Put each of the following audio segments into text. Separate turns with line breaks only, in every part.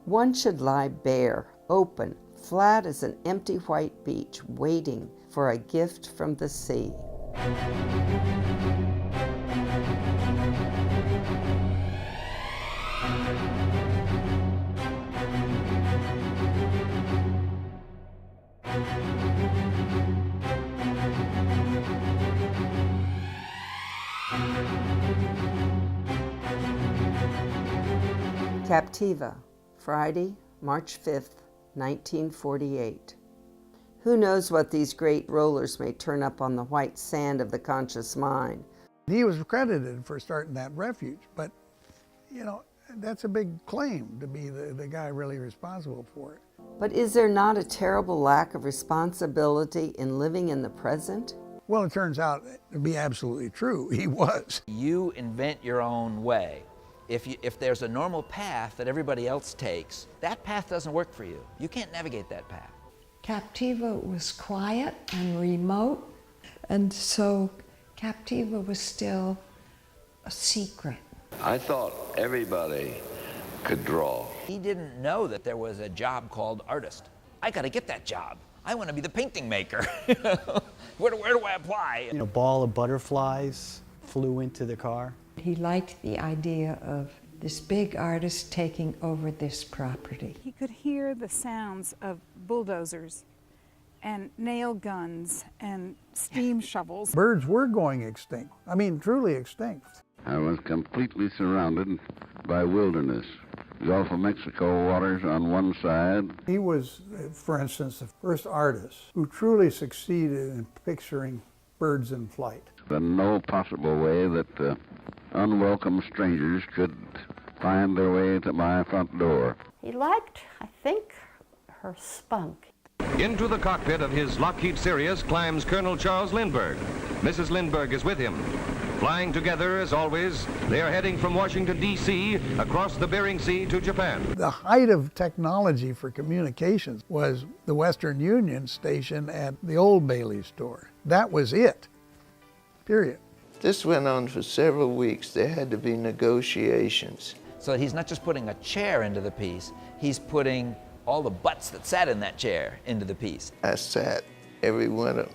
One should lie bare, open, flat as an empty white beach, waiting for a gift from the sea. Captiva, Friday, March 5th, 1948. Who knows what these great rollers may turn up on the white sand of the conscious mind.
He was credited for starting that refuge, but, you know, that's a big claim to be the guy really responsible for it.
But is there not a terrible lack of responsibility in living in the present?
Well, it turns out to be absolutely true. He was.
You invent your own way. If there's a normal path that everybody else takes, that path doesn't work for you. You can't navigate that path.
Captiva was quiet and remote, and so Captiva was still a secret.
I thought everybody could draw.
He didn't know that there was a job called artist. I gotta get that job. I want to be the painting maker. Where do I apply?
A ball of butterflies flew into the car.
He liked the idea of this big artist taking over this property.
He could hear the sounds of bulldozers and nail guns and steam shovels.
Birds were going extinct. I mean, truly extinct.
I was completely surrounded by wilderness. Gulf of Mexico waters on one side.
He was, for instance, the first artist who truly succeeded in picturing birds in flight.
And no possible way that unwelcome strangers could find their way to my front door.
He liked, I think, her spunk.
Into the cockpit of his Lockheed Sirius climbs Colonel Charles Lindbergh. Mrs. Lindbergh is with him. Flying together, as always, they are heading from Washington, D.C., across the Bering Sea to Japan.
The height of technology for communications was the Western Union station at the Old Bailey store. That was it, period.
This went on for several weeks. There had to be negotiations.
So he's not just putting a chair into the piece, he's putting all the butts that sat in that chair into the piece.
I sat every winter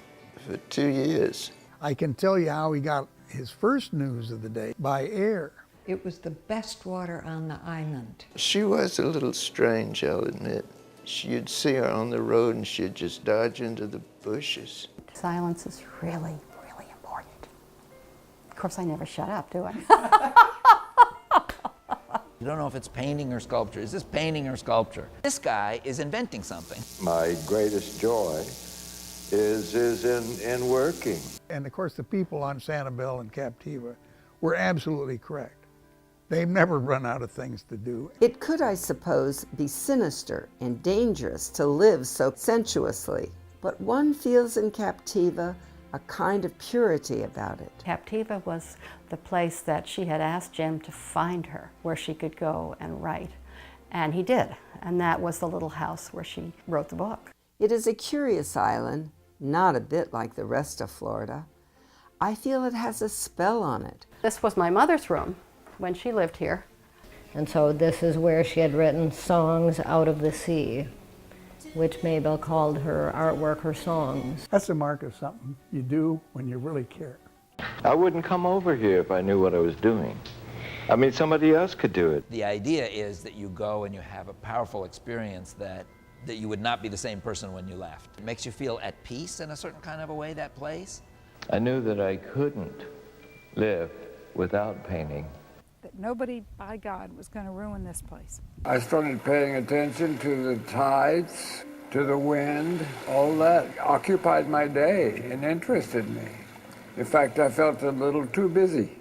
for 2 years.
I can tell you how he got his first news of the day, by air.
It was the best water on the island.
She was a little strange, I'll admit. You'd see her on the road and she'd just dodge into the bushes.
Silence is really, really important. Of course, I never shut up, do I?
You don't know if it's painting or sculpture. Is this painting or sculpture? This guy is inventing something.
My greatest joy is in working.
And of course, the people on Sanibel and Captiva were absolutely correct. They've never run out of things to do.
It could, I suppose, be sinister and dangerous to live so sensuously, but one feels in Captiva a kind of purity about it.
Captiva was the place that she had asked Jim to find her, where she could go and write. And he did, and that was the little house where she wrote the book.
It is a curious island, not a bit like the rest of Florida. I feel it has a spell on it.
This was my mother's room when she lived here. And so this is where she had written Songs Out of the Sea, which Maybelle called her artwork, her songs.
That's the mark of something you do when you really care.
I wouldn't come over here if I knew what I was doing. I mean, somebody else could do it.
The idea is that you go and you have a powerful experience that you would not be the same person when you left. It makes you feel at peace in a certain kind of a way, that place.
I knew that I couldn't live without painting.
That nobody, by God, was going to ruin this place.
I started paying attention to the tides, to the wind. All that occupied my day and interested me. In fact, I felt a little too busy.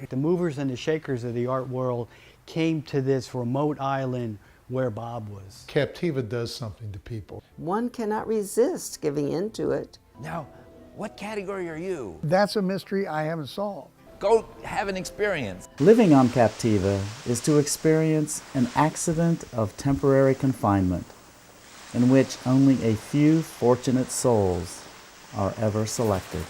The movers and the shakers of the art world came to this remote island where Bob was.
Captiva does something to people.
One cannot resist giving in to it.
Now, what category are you?
That's a mystery I haven't solved.
Go have an experience.
Living on Captiva is to experience an accident of temporary confinement in which only a few fortunate souls are ever selected.